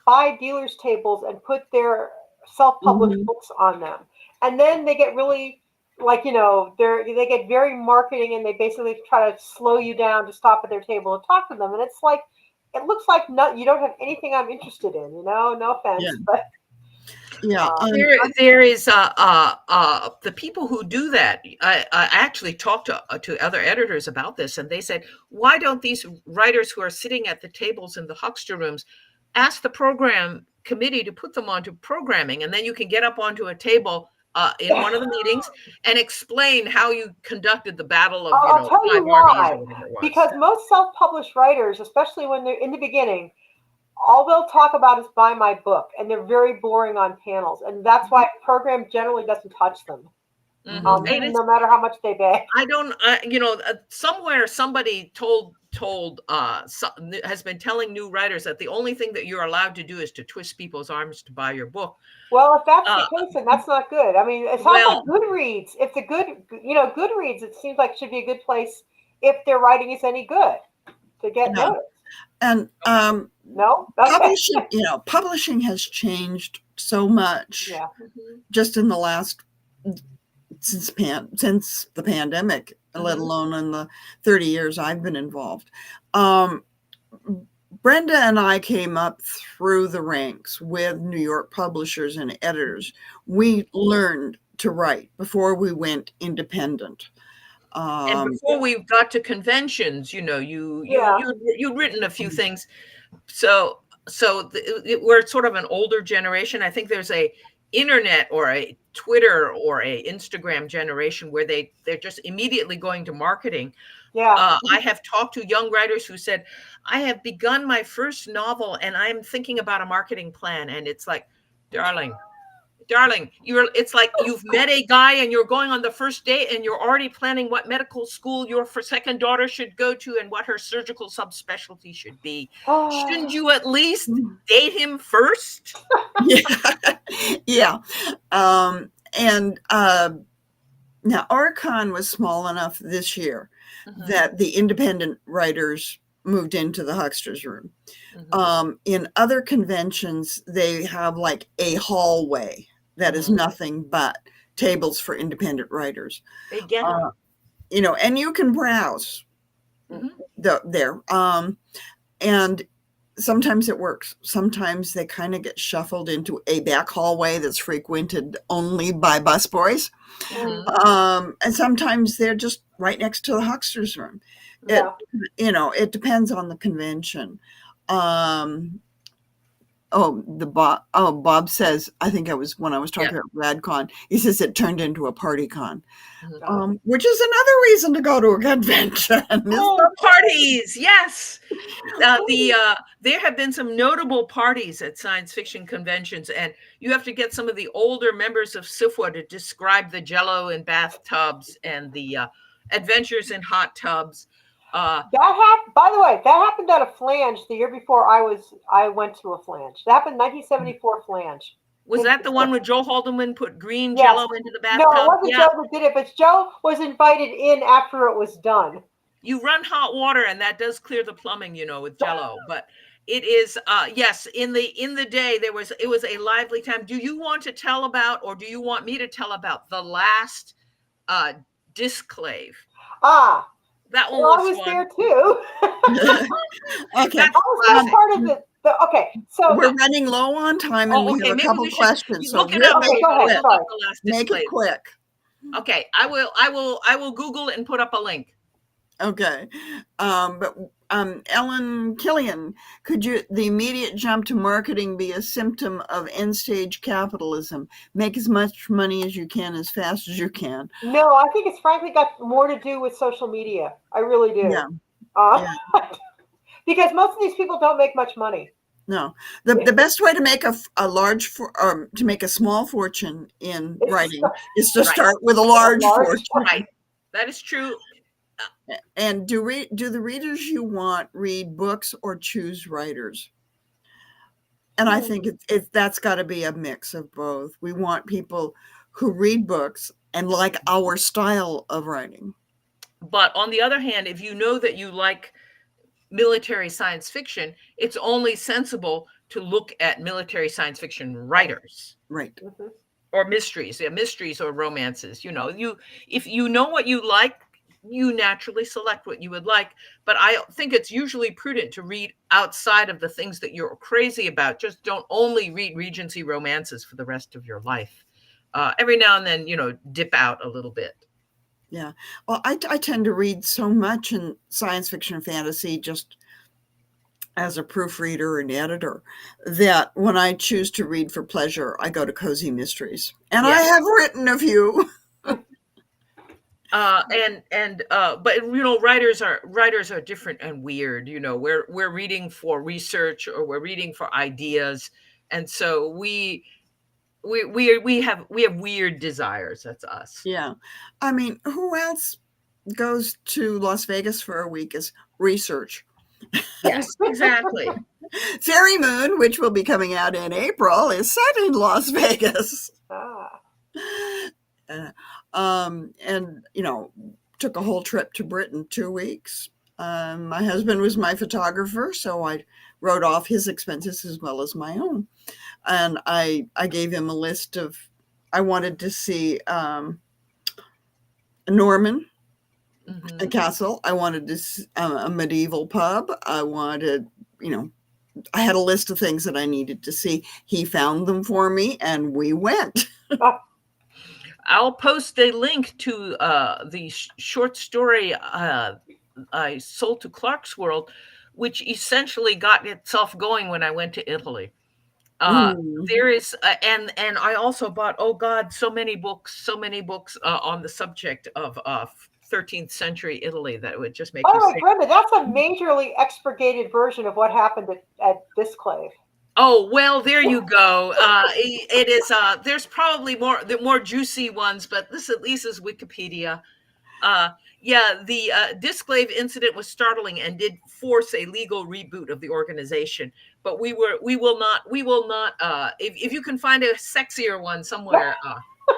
buy dealers' tables and put their self-published books on them, and then they get really they get very marketing, and they basically try to slow you down to stop at their table and talk to them, and it's like it looks like you don't have anything I'm interested in. No offense, but. Yeah, there is the people who do that. I actually talked to other editors about this, and they said, why don't these writers who are sitting at the tables in the huckster rooms ask the program committee to put them onto programming, and then you can get up onto a table in one of the meetings and explain how you conducted the battle of I'll tell you why. or whatever it was. Because most self-published writers, especially when they're in the beginning, all they'll talk about is buy my book, and they're very boring on panels, and that's why program generally doesn't touch them, no matter how much they beg. I don't, somewhere somebody has been telling new writers that the only thing that you're allowed to do is to twist people's arms to buy your book. Well, if that's the case, then that's not good. I mean, it sounds like Goodreads. If the Goodreads, it seems like should be a good place if their writing is any good to get noticed. And no, publishing has changed so much just in the last since the pandemic, let alone in the 30 years I've been involved. Brenda and I came up through the ranks with New York publishers and editors. We learned to write before we went independent. And before we got to conventions, you know, you'd written a few things. So we're sort of an older generation. I think there's a internet or a Twitter or a Instagram generation where they're just immediately going to marketing. Yeah. I have talked to young writers who said, I have begun my first novel and I'm thinking about a marketing plan. And it's like, darling, it's like you've met a guy and you're going on the first date and you're already planning what medical school your second daughter should go to and what her surgical subspecialty should be. Shouldn't you at least date him first? Yeah. And now Oricon was small enough this year that the independent writers moved into the huckster's room. In other conventions, they have like a hallway that is nothing but tables for independent writers. They get it. You know, and you can browse there. And sometimes it works. Sometimes they kind of get shuffled into a back hallway that's frequented only by busboys. And sometimes they're just right next to the huckster's room. It depends on the convention. Bob says, I think when I was talking about RadCon, he says it turned into a party con, which is another reason to go to a convention. Parties, yes. There have been some notable parties at science fiction conventions, and you have to get some of the older members of SIFWA to describe the Jell-O in bathtubs and the adventures in hot tubs. That happened. By the way, that happened at a flange the year before I went to a flange. That happened in 1974 flange. Was that the one where Joe Haldeman put green Jell-O into the bathtub? No, it wasn't Joe that did it, but Joe was invited in after it was done. You run hot water, and that does clear the plumbing, you know, with Jell-O. But it is, yes, in the day it was a lively time. Do you want to tell about, or do you want me to tell about the last disclave? That one was I was fun. there too. Okay. I was part of okay. So we're running low on time, and we have a couple questions. So look it up. Make it quick. Okay, I will Google it and put up a link. Okay, but Ellen Killian, could the immediate jump to marketing be a symptom of end stage capitalism? Make as much money as you can as fast as you can. No, I think it's frankly got more to do with social media. I really do. Yeah. Because most of these people don't make much money. No, the best way to make to make a small fortune in writing is to start with a large fortune. Right, that is true. And do the readers you want read books or choose writers? And I think that's got to be a mix of both. We want people who read books and like our style of writing. But on the other hand, if you know that you like military science fiction, it's only sensible to look at military science fiction writers. Right. Or mysteries or romances. You know, if you know what you like, you naturally select what you would like. But I think it's usually prudent to read outside of the things that you're crazy about. Just don't only read Regency romances for the rest of your life. Every now and then, you know, dip out a little bit. Yeah. Well, I tend to read so much in science fiction and fantasy just as a proofreader and editor that when I choose to read for pleasure, I go to cozy mysteries. And I have written a few. But you know, writers are different and weird. You know, we're reading for research or we're reading for ideas, and so we have weird desires. That's us. Yeah, I mean, who else goes to Las Vegas for a week as research? Yes, exactly. Fairy Moon, which will be coming out in April, is set in Las Vegas. And you know, took a whole trip to Britain, 2 weeks. My husband was my photographer, so I wrote off his expenses as well as my own. And I gave him a list of, I wanted to see Norman Mhm. Castle. I wanted a medieval pub. I wanted, I had a list of things that I needed to see. He found them for me, and we went. I'll post a link to the short story I sold to Clark's World, which essentially got itself going when I went to Italy. Mm. There is, and I also bought, oh God, so many books on the subject of 13th century Italy that would just make By you the way, say, Brenda, that's a majorly expurgated version of what happened at Disclave. oh well, there you go. It is. There's probably more juicy ones, but this at least is Wikipedia. Uh, yeah, the Disclave incident was startling and did force a legal reboot of the organization. But we will not. If you can find a sexier one somewhere,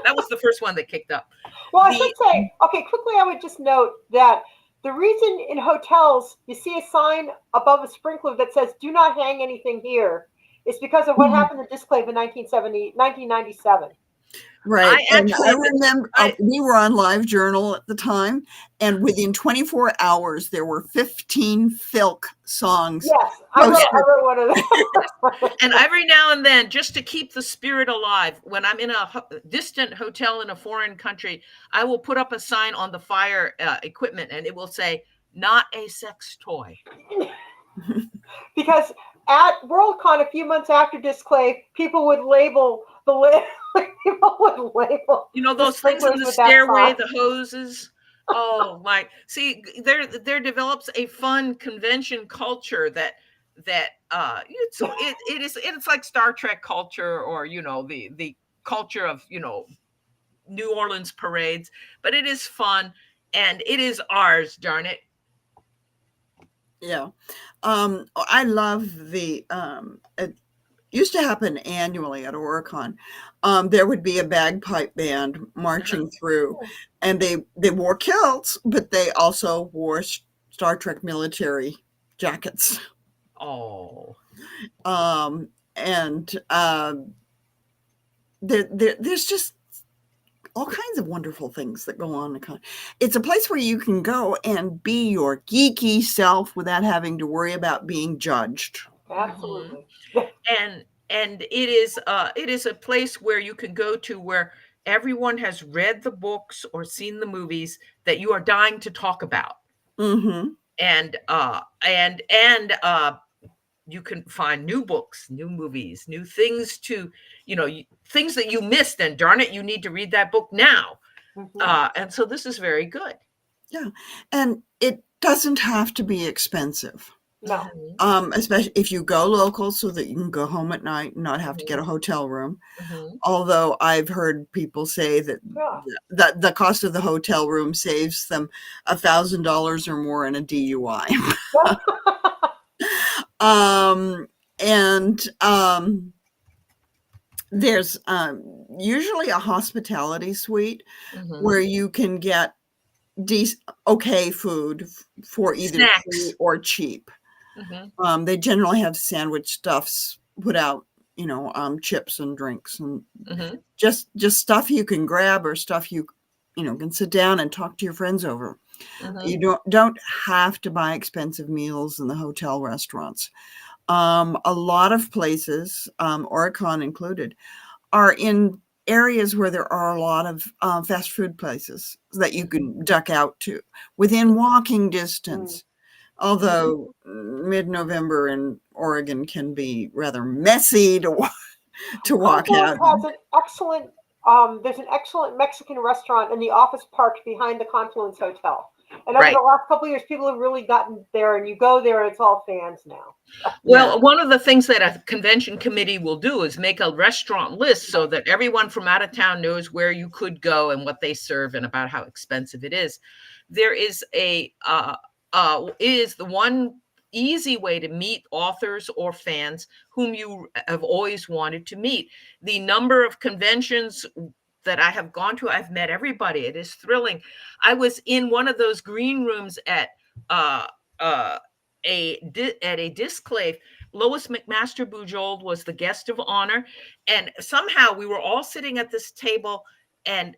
that was the first one that kicked up. Well, I The should say, okay, quickly, I would just note that the reason in hotels you see a sign above a sprinkler that says "Do not hang anything here" is because of what happened to Disclave in 1997. Right. I And I actually, remember we were on Live Journal at the time, and within 24 hours, there were 15 Filk songs. Yes, I posted. wrote one of them. and every now and then, just to keep the spirit alive, when I'm in a distant hotel in a foreign country, I will put up a sign on the fire equipment, and it will say, "Not a sex toy." Because at Worldcon a few months after Disclave, people would label people would label You know the those things in sprinklers the with that stairway, sign. the hoses. Oh my! See, there develops a fun convention culture that it's like Star Trek culture, or the culture of New Orleans parades, but it is fun and it is ours, darn it. Yeah. I love it used to happen annually at Oricon. There would be a bagpipe band marching through, and they wore kilts, but they also wore Star Trek military jackets. Oh, And there's just all kinds of wonderful things that go on. It's a place where you can go and be your geeky self without having to worry about being judged. Absolutely. and it is a place where you can go to where everyone has read the books or seen the movies that you are dying to talk about. Mm-hmm. And you can find new books, new movies, new things things that you missed, and darn it, you need to read that book now. And so this is very good. Yeah, and it doesn't have to be expensive. No. Especially if you go local, so that you can go home at night and not have to get a hotel room. Although I've heard people say that the cost of the hotel room saves them $1,000 or more in a DUI. And there's usually a hospitality suite where you can get okay food for either Snacks. free or cheap. They generally have sandwich stuffs put out, chips and drinks and just stuff you can grab, or stuff you can sit down and talk to your friends over. You don't have to buy expensive meals in the hotel restaurants. A lot of places, Oricon included, are in areas where there are a lot of fast food places that you can duck out to within walking distance. Although mid-November in Oregon can be rather messy to walk out. Confluence has an excellent. There's an excellent Mexican restaurant in the office park behind the Confluence Hotel. And over Right. the last couple of years, people have really gotten there, and you go there, and it's all fans now. Well, one of the things that a convention committee will do is make a restaurant list so that everyone from out of town knows where you could go and what they serve and about how expensive it is. There is is the one easy way to meet authors or fans whom you have always wanted to meet. The number of conventions that I have gone to, I've met everybody. It is thrilling. I was in one of those green rooms at a Disclave. Lois McMaster Bujold was the guest of honor, and somehow we were all sitting at this table, and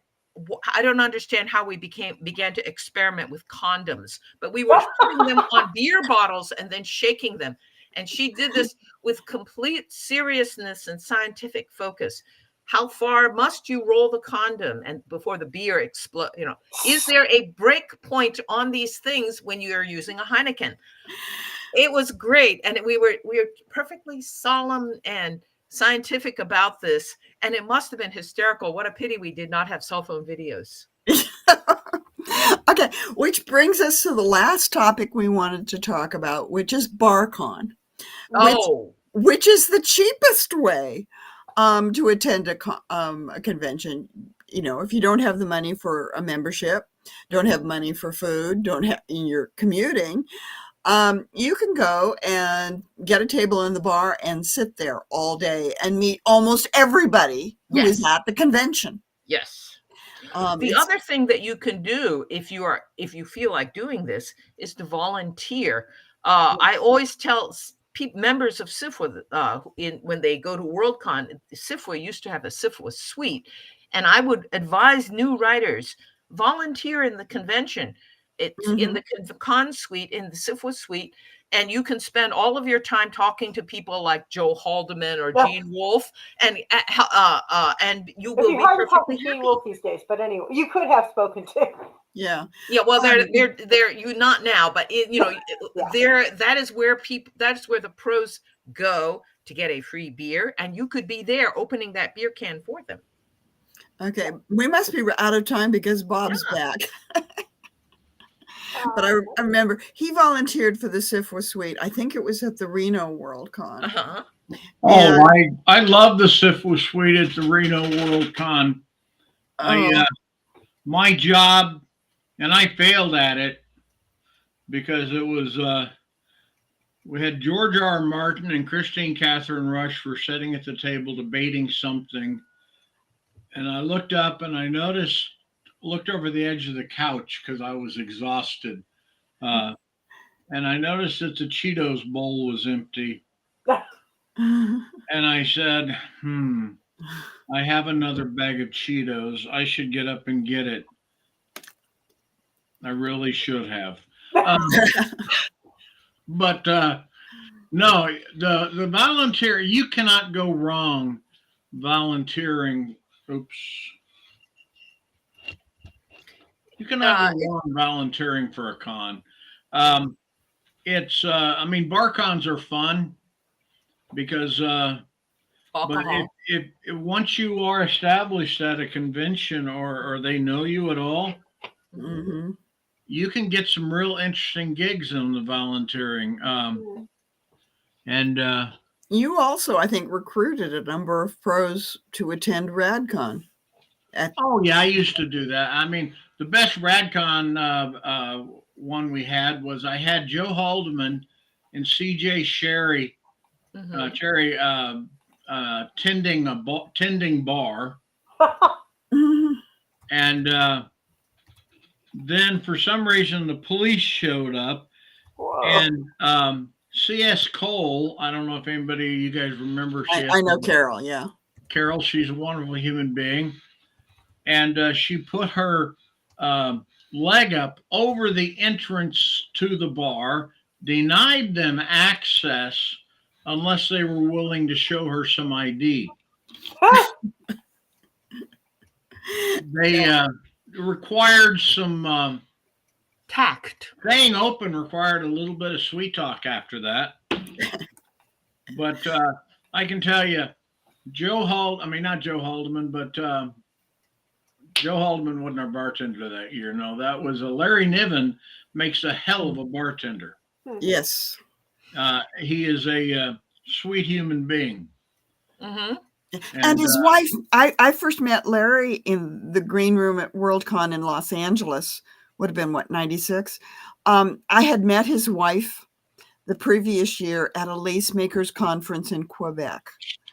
I don't understand how we began to experiment with condoms, but we were putting them on beer bottles and then shaking them. And she did this with complete seriousness and scientific focus. How far must you roll the condom and before the beer explode? Is there a break point on these things when you are using a Heineken? It was great, and we were perfectly solemn and scientific about this, and it must have been hysterical. What a pity we did not have cell phone videos. Okay, which brings us to the last topic we wanted to talk about, which is BarCon. Which is the cheapest way to attend a convention. If you don't have the money for a membership, don't have money for food, you're commuting, you can go and get a table in the bar and sit there all day and meet almost everybody who is at the convention. Yes. The other thing that you can do if you feel like doing this is to volunteer. I always tell members of SIFWA when they go to Worldcon, SIFWA used to have a SIFWA suite, and I would advise new writers volunteer in the convention. It's in the con suite, in the SIFWA suite, and you can spend all of your time talking to people like Joe Haldeman or Gene Wolfe, and you will be perfectly happy. Gene Wolfe these days, but anyway, you could have spoken to. Yeah. Well, they're you not now, but that is where the pros go to get a free beer, and you could be there opening that beer can for them. Okay, we must be out of time because Bob's back. But I remember he volunteered for the SIFWA suite. I think it was at the Reno Worldcon. Uh-huh. I love the SIFWA suite at the Reno Worldcon. My job, and I failed at it because it was we had George R. Martin and Christine Catherine Rush were sitting at the table debating something, and I looked up and I looked over the edge of the couch because I was exhausted, and I noticed that the Cheetos bowl was empty, and I said, I have another bag of Cheetos. I should get up and get it. I really should have. But no, the volunteer, you cannot go wrong volunteering. Oops. You cannot go wrong volunteering for a con. BarCons are fun because but if once you are established at a convention or they know you at all, you can get some real interesting gigs in the volunteering. And you also, I think, recruited a number of pros to attend RadCon. I used to do that. I mean, the best RadCon one we had was I had Joe Haldeman and CJ Cherry tending bar, and then for some reason the police showed up. Whoa. And C.S. Cole, I don't know if anybody you guys remember. I know Carol. Yeah, Carol. She's a wonderful human being, and she put her leg up over the entrance to the bar, denied them access unless they were willing to show her some ID. They required some tact. Staying open required a little bit of sweet talk after that. But I can tell you, not Joe Haldeman, but Joe Haldeman wasn't our bartender that year. No, that was Larry Niven makes a hell of a bartender. Yes. He is a sweet human being. And his wife, I first met Larry in the green room at Worldcon in Los Angeles. Would have been, 96? I had met his wife the previous year at a lace makers conference in Quebec.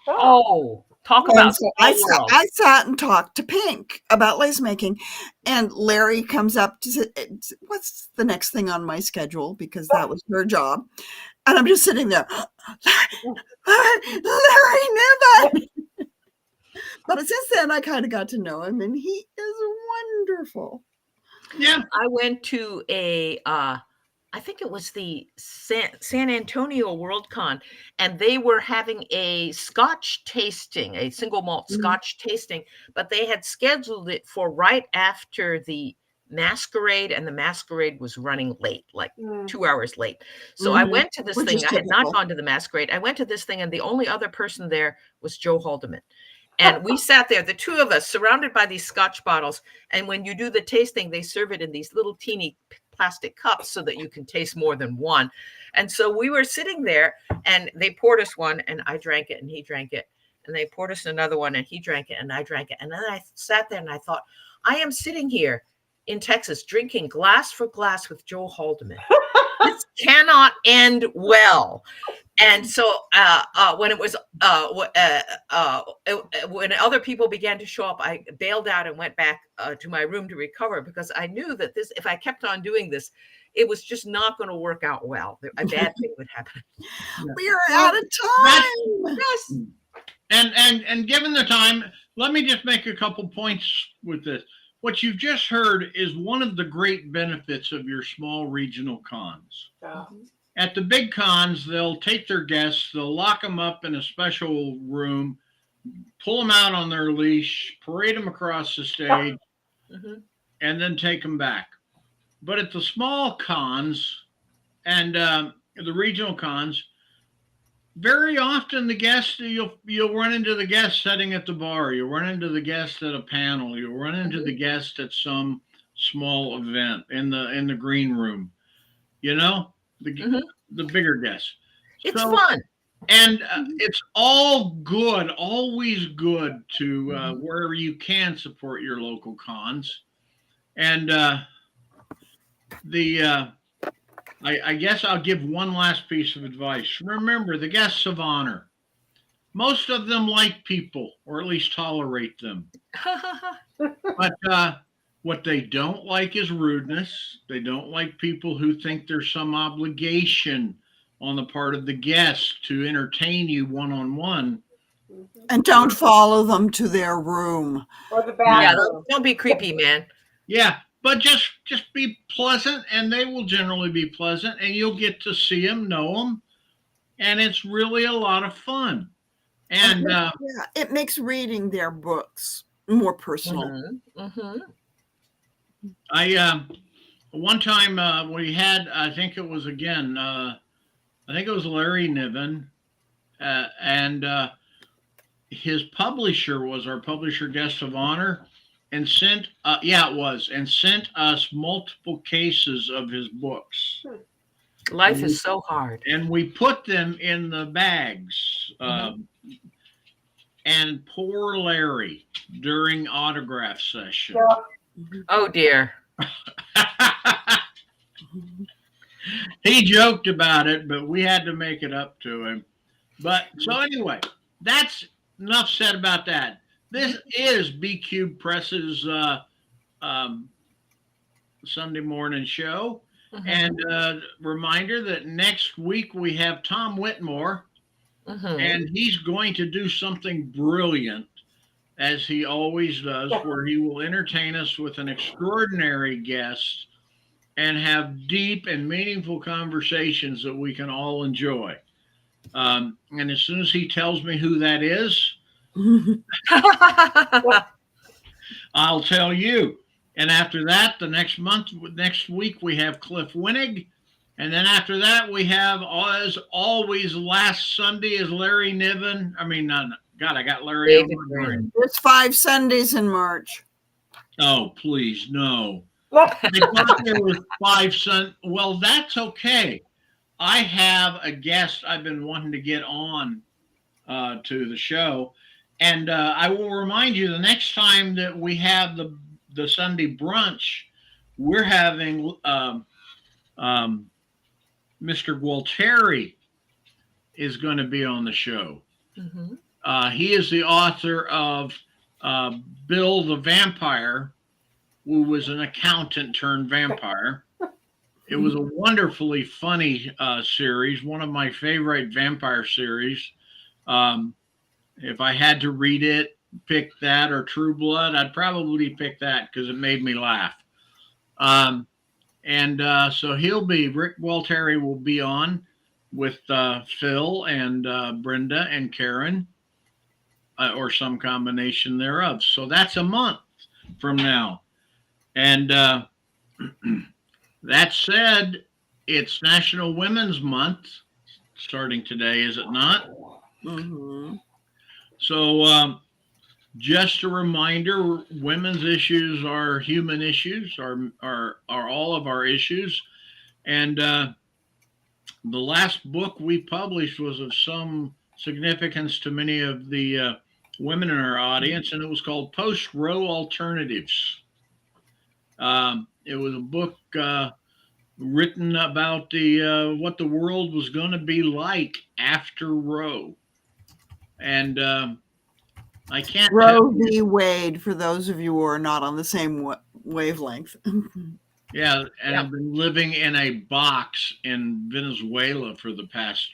Talk about I sat and talked to Pink about lace making, and Larry comes up to say, what's the next thing on my schedule? Because that was her job. And I'm just sitting there, Larry Niven. But since then, I kind of got to know him, and he is wonderful. Yeah. I went to I think it was the San Antonio Worldcon, and they were having a Scotch tasting, a single malt Scotch tasting, but they had scheduled it for right after the masquerade, and the masquerade was running late, like 2 hours late. So I went to this Which thing. is I had not typical. gone to the masquerade. I went to this thing, and the only other person there was Joe Haldeman. And we sat there, the two of us, surrounded by these Scotch bottles. And when you do the tasting, they serve it in these little teeny plastic cups so that you can taste more than one. And so we were sitting there, and they poured us one, and I drank it, and he drank it. And they poured us another one, and he drank it, and I drank it. And then I sat there, and I thought, I am sitting here in Texas drinking glass for glass with Joe Haldeman. This cannot end well. And so when it was when other people began to show up, I bailed out and went back to my room to recover, because I knew that if I kept on doing this, it was just not going to work out well. A bad thing would happen. We are out of time. Yes. And given the time, let me just make a couple points with this. What you've just heard is one of the great benefits of your small regional cons. At the big cons, they'll take their guests, they'll lock them up in a special room, pull them out on their leash, parade them across the stage, and then take them back. But at the small cons and the regional cons, very often the guests, you'll run into the guest sitting at the bar, you'll run into the guest at a panel, you'll run into the guest at some small event in the green room, the bigger guests. It's fun. And it's all good, always good to wherever you can support your local cons. And I guess I'll give one last piece of advice. Remember, the guests of honor. Most of them like people, or at least tolerate them. But what they don't like is rudeness. They don't like people who think there's some obligation on the part of the guest to entertain you one-on-one. And don't follow them to their room. Or the bathroom. Don't be creepy, man. Yeah, but just be pleasant, and they will generally be pleasant, and you'll get to see them, know them, and it's really a lot of fun. And it makes reading their books more personal. I one time we had, I think it was Larry Niven, and his publisher was our publisher guest of honor, and sent us multiple cases of his books. Life is so hard. And we put them in the bags. And poor Larry during autograph session. Oh dear. He joked about it, but we had to make it up to him. But so anyway, that's enough said about that. This is B Cube Press's Sunday morning show. And reminder that next week we have Tom Whitmore, and he's going to do something brilliant, as he always does, where he will entertain us with an extraordinary guest and have deep and meaningful conversations that we can all enjoy. And as soon as he tells me who that is, I'll tell you. And after that, next week, we have Cliff Winnig. And then after that, we have, as always, last Sunday is Larry Niven. I mean, God, I got Larry on my brain. There's 5 Sundays in March. Oh, please, no. I thought there was 5 Sundays. Well, that's okay. I have a guest I've been wanting to get on to the show. And I will remind you, the next time that we have the Sunday brunch, we're having Mr. Gualtieri is going to be on the show. He is the author of Bill the Vampire, who was an accountant turned vampire. It was a wonderfully funny series, one of my favorite vampire series. If I had to read it, pick that or True Blood, I'd probably pick that because it made me laugh. Um, and so Rick Walteri will be on with Phyl and Brenda and Karen, or some combination thereof. So that's a month from now. And that said, it's National Women's Month starting today, is it not? Mm-hmm. So, just a reminder: women's issues are human issues, are all of our issues. And the last book we published was of some significance to many of the women in our audience, and it was called Post Roe Alternatives. It was a book written about the what the world was going to be like after Roe, and I can't tell Roe you. v. Wade, for those of you who are not on the same wavelength. Yeah, and Yeah. I've been living in a box in Venezuela for the past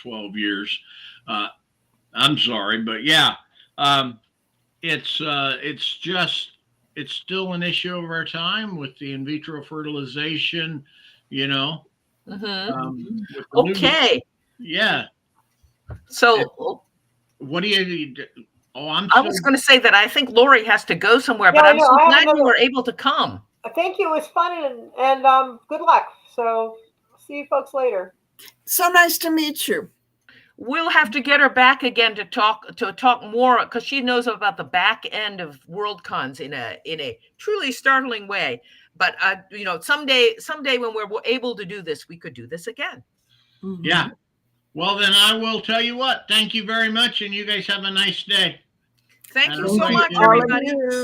12 years. Uh, I'm sorry, but yeah, um, it's still an issue of our time with the in vitro fertilization, you know. With the new, Okay. yeah. So What do you? Oh, I'm I so was going to say that I think Laurie has to go somewhere, Yeah, but I I'm know. so I have glad you another. were able to come. Thank you. It was fun and good luck. So see you folks later. So nice to meet you. We'll have to get her back again to talk more, because she knows about the back end of WorldCons in a truly startling way. But someday when we're able to do this, we could do this again. Mm-hmm. yeah. Well, then I will tell you what. Thank you very much, and you guys have a nice day. Thank And you I'll so talk to much, you later. everybody.